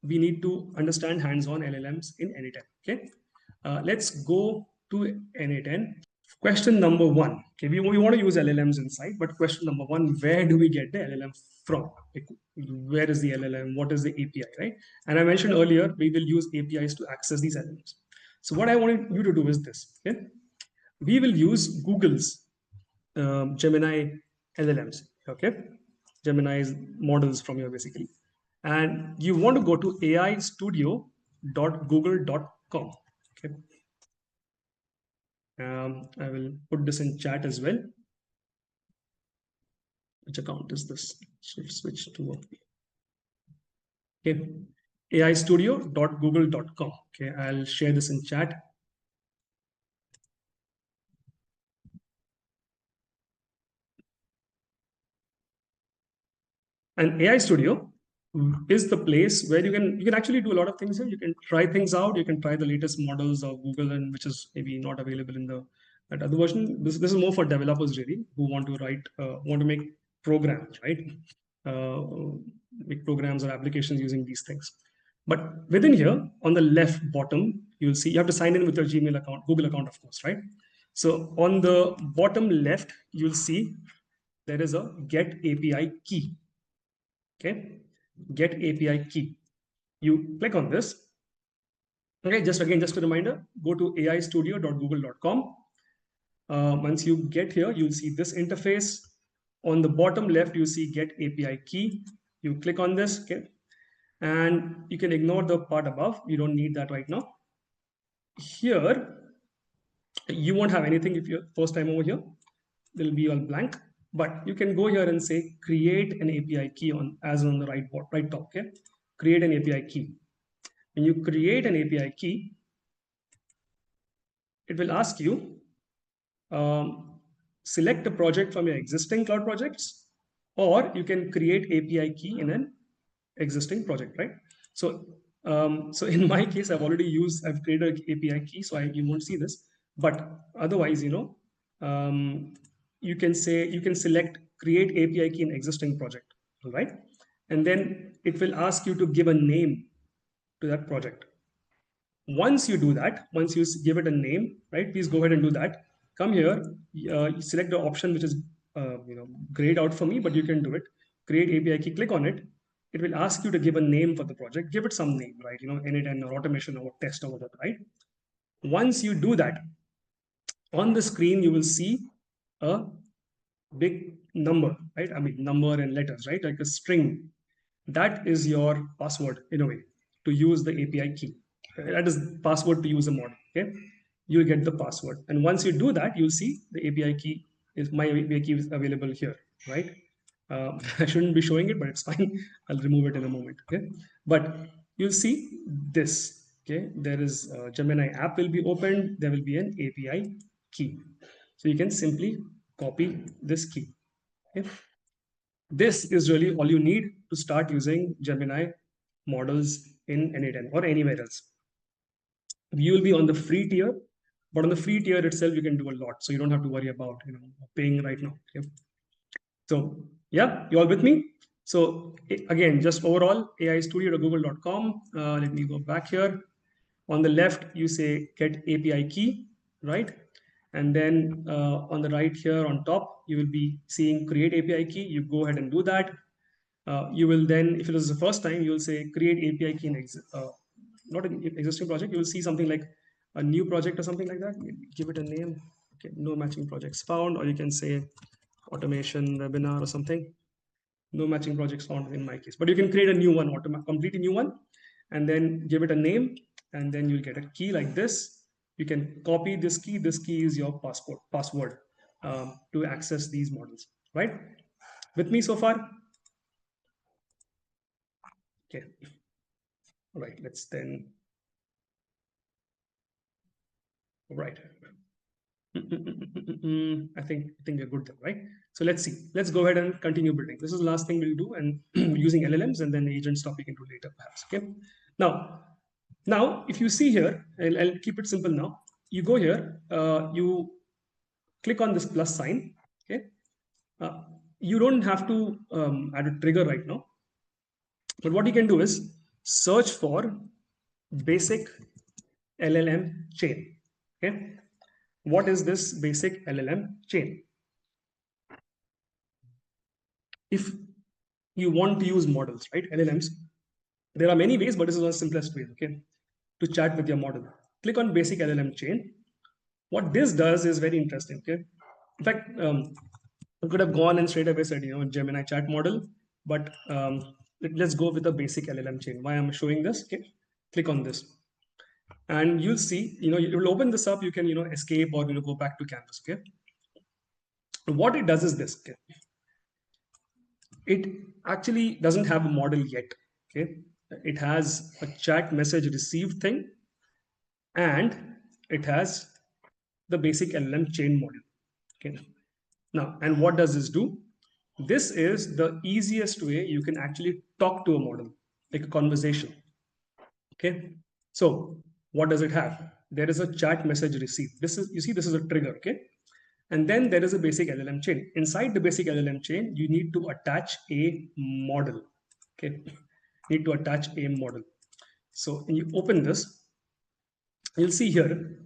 we need to understand hands-on LLMs in n8n. Okay, let's go to n8n. Question number one. Okay, we want to use LLMs inside, but question number one: where do we get the LLM from? Like, where is the LLM? What is the API, right? And I mentioned earlier we will use APIs to access these LLMs. So what I wanted you to do is this. Okay, we will use Google's Gemini LLMs. Okay, Gemini's models from here basically, and you want to go to aistudio.google.com. Okay, I will put this in chat as well. Which account is this? Shift switch to okay, aistudio.google.com. Okay, I'll share this in chat. And AI Studio is the place where you can actually do a lot of things here. You can try things out. You can try the latest models of Google, and which is maybe not available in that other version. This is more for developers really who want to write, want to make programs, right? Make programs or applications using these things. But within here, on the left bottom, you'll see you have to sign in with your Gmail account, Google account, of course, right? So on the bottom left, you'll see there is a Get API key. Okay, Get API key. You click on this. Okay, just a reminder, go to aistudio.google.com. Once you get here, you'll see this interface. On the bottom left, you see Get API key. You click on this, okay, and you can ignore the part above. You don't need that right now. Here, you won't have anything if you're first time over here. It'll be all blank. But you can go here and say create an API key on the right top. Okay, create an API key. When you create an API key, it will ask you select a project from your existing cloud projects, or you can create API key in an existing project, right? So, so in my case, I've created an API key, so you won't see this. But otherwise, you can select create API key in existing project, all right? And then it will ask you to give a name to that project. Once you do that, once you give it a name, right? Please go ahead and do that. Come here, select the option which is grayed out for me, but you can do it. Create API key, click on it. It will ask you to give a name for the project. Give it some name, right? n8n or automation or test or whatever, right? Once you do that, on the screen you will see a big number, right? I mean number and letters, right? Like a string. That is your password in a way to use the API key. That is password to use a model. Okay, you'll get the password, and once you do that, you'll see the API key my API key is available here, right? I shouldn't be showing it, but it's fine. I'll remove it in a moment. Okay, but you'll see this. Okay, there is Gemini app will be opened. There will be an API key, so you can simply copy this key. Okay, this is really all you need to start using Gemini models in n8n or anywhere else. You will be on the free tier, but on the free tier itself, you can do a lot. So you don't have to worry about paying right now. Okay? So yeah, you all with me? So again, just overall, aistudio.google.com. Let me go back here. On the left, you say get API key, right? And then on the right here on top, you will be seeing create API key. You go ahead and do that. You will then, if it is the first time, you will say create API key in not an existing project. You will see something like a new project or something like that. Give it a name. Okay, no matching projects found, or you can say automation webinar or something. No matching projects found in my case, but you can create a new one, completely new one, and then give it a name, and then you'll get a key like this. You can copy this key. This key is your password to access these models, right? With me so far? Okay. All right, let's then. All right. I think you're good there, right? So let's see. Let's go ahead and continue building. This is the last thing we'll do, and using LLMs, and then the agent stuff we can do later, perhaps. Okay. Now, if you see here, I'll keep it simple now. You go here, you click on this plus sign. Okay. You don't have to add a trigger right now, but what you can do is search for basic LLM chain. Okay. What is this basic LLM chain? If you want to use models, right? LLMs, there are many ways, but this is the simplest way, okay, to chat with your model. Click on basic LLM chain. What this does is very interesting, okay? In fact, I could have gone and straight away said, Gemini chat model, but let's go with the basic LLM chain. Why I'm showing this, okay? Click on this. And you'll see, it will open this up. You can, escape or, go back to canvas, okay? What it does is this, okay? It actually doesn't have a model yet, okay? It has a chat message received thing, and it has the basic LLM chain model, okay? Now, and what does this do? This is the easiest way you can actually talk to a model, like a conversation. Okay. So what does it have? There is a chat message received. This is, you see, this is a trigger. Okay. And then there is a basic LLM chain. Inside the basic LLM chain, you need to attach a model. Okay. You need to attach a model. So when you open this, you'll see here,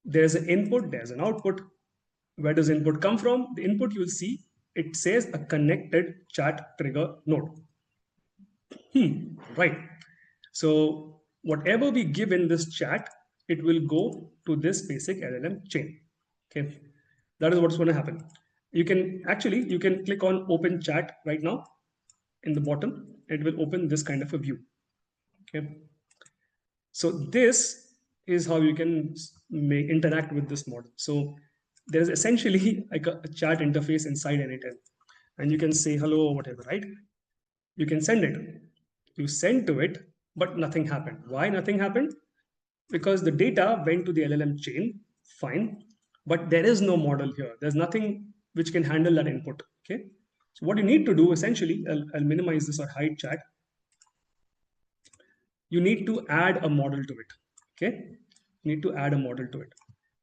there's an input, there's an output. Where does input come from? The input you'll see, it says a connected chat trigger node. Right. So whatever we give in this chat, it will go to this basic LLM chain. Okay. That is what's going to happen. You can click on open chat right now in the bottom. It will open this kind of a view. Okay. So this is how you can interact with this model. So there is essentially like a chat interface inside n8n, and you can say hello or whatever, right? You can send it. You send to it, but nothing happened. Why nothing happened? Because the data went to the LLM chain, fine, but there is no model here. There's nothing which can handle that input. Okay. So what you need to do essentially, I'll minimize this or hide chat. You need to add a model to it. Okay. You need to add a model to it.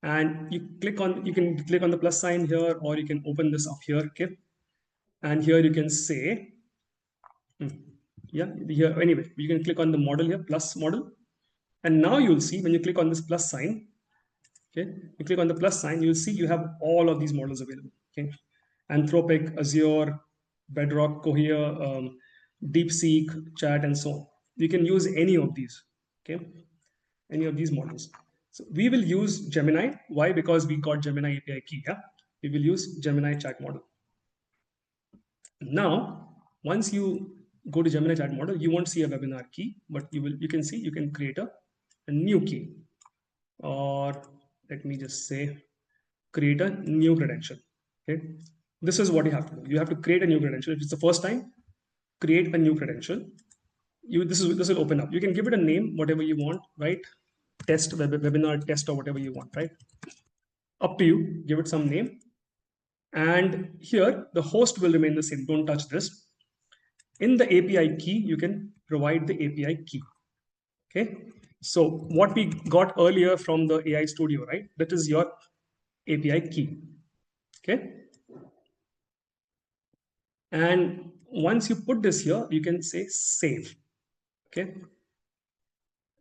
And you can click on the plus sign here, or you can open this up here. Okay. And here you can say, yeah, here anyway, you can click on the model here, plus model. And now you'll see when you click on this plus sign, okay, you click on the plus sign, you'll see you have all of these models available. Okay. Anthropic, Azure, Bedrock, Cohere, DeepSeek, Chat, and so on. You can use any of these. Okay. Any of these models. So we will use Gemini. Why? Because we got Gemini API key. Yeah. We will use Gemini chat model. Now, once you go to Gemini chat model, you won't see a webinar key, but you can see you can create a new key, or let me just say create a new credential. Okay. This is what you have to do. You have to create a new credential. If it's the first time, create a new credential. This will open up. You can give it a name, whatever you want, right? Test, webinar test, or whatever you want, right? Up to you. Give it some name. And here the host will remain the same. Don't touch this. In the API key, you can provide the API key. Okay. So what we got earlier from the AI Studio, right? That is your API key. Okay. And once you put this here, you can say save. Okay.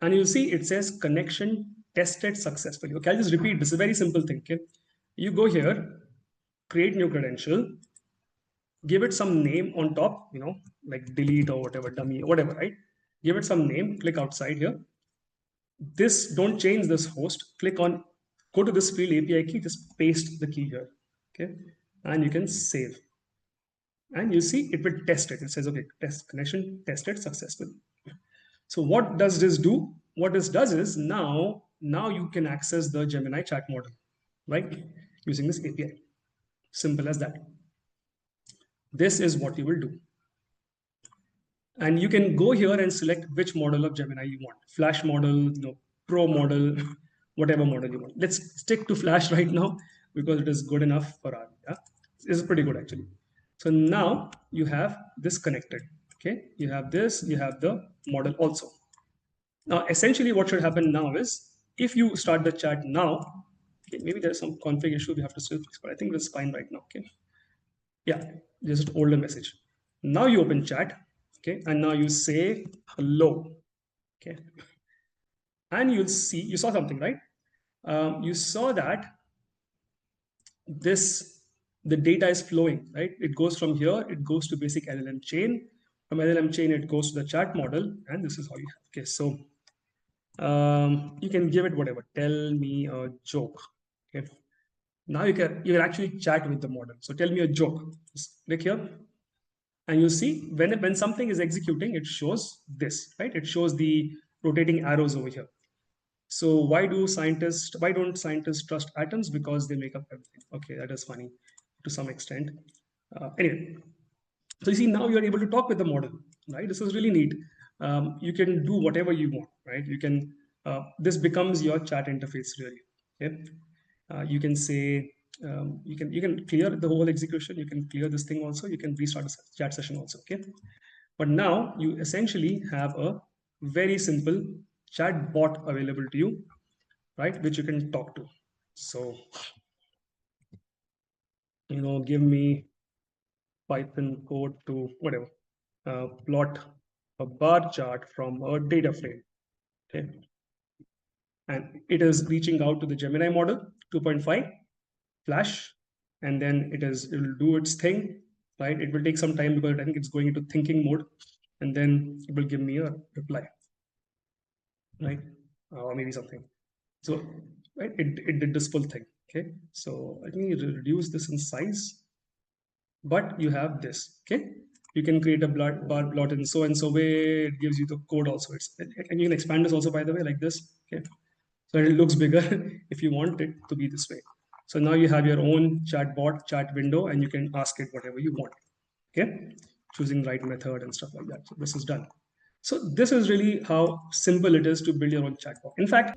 And you'll see it says connection tested successfully. Okay, I'll just repeat. This is a very simple thing. Okay. You go here, create new credential, give it some name on top, like delete or whatever, dummy, whatever, right? Give it some name, click outside here. This, don't change this host. Click on, go to this field API key, just paste the key here. Okay. And you can save. And you see it will test it. It says, okay, test connection tested successfully. So what does this do? What this does is now you can access the Gemini chat model, right? Using this API. Simple as that. This is what you will do. And you can go here and select which model of Gemini you want. Flash model, Pro model, whatever model you want. Let's stick to Flash right now because it is good enough for our, yeah? It's pretty good actually. So now you have this connected. Okay, you have this, you have the model also. Now, essentially what should happen now is if you start the chat now, okay, maybe there's some config issue we have to still fix, but I think it's fine right now. Okay. Yeah, just older message. Now you open chat. Okay, and now you say hello. Okay, and you'll see, you saw something, right? You saw that this, the data is flowing, right? It goes from here, it goes to basic LLM chain. From LLM chain, it goes to the chat model, and this is how you have. Okay, so you can give it whatever. Tell me a joke. Okay, now you can actually chat with the model. So tell me a joke. Just click here, and you see when something is executing, it shows this, right? It shows the rotating arrows over here. So why don't scientists trust atoms? Because they make up everything. Okay, that is funny to some extent. Anyway, so you see now you're able to talk with the model, right? This is really neat. You can do whatever you want, right? You can this becomes your chat interface really. Okay, you can say you can clear the whole execution. You can clear this thing also. You can restart a chat session also. Okay, but now you essentially have a very simple chat bot available to you, right? Which you can talk to. So, give me Python code to whatever, plot a bar chart from a data frame. Okay. And it is reaching out to the Gemini model 2.5 Flash, and then it will do its thing, right? It will take some time because I think it's going into thinking mode, and then it will give me a reply, right? Or maybe something. So, right, it did this full thing. Okay. So let me reduce this in size, but you have this. Okay. You can create a bar plot in so and so way. It gives you the code also. And you can expand this also, by the way, like this. Okay. So it looks bigger if you want it to be this way. So now you have your own chatbot chat window, and you can ask it whatever you want. Okay. Choosing the right method and stuff like that. So this is done. So this is really how simple it is to build your own chatbot. In fact,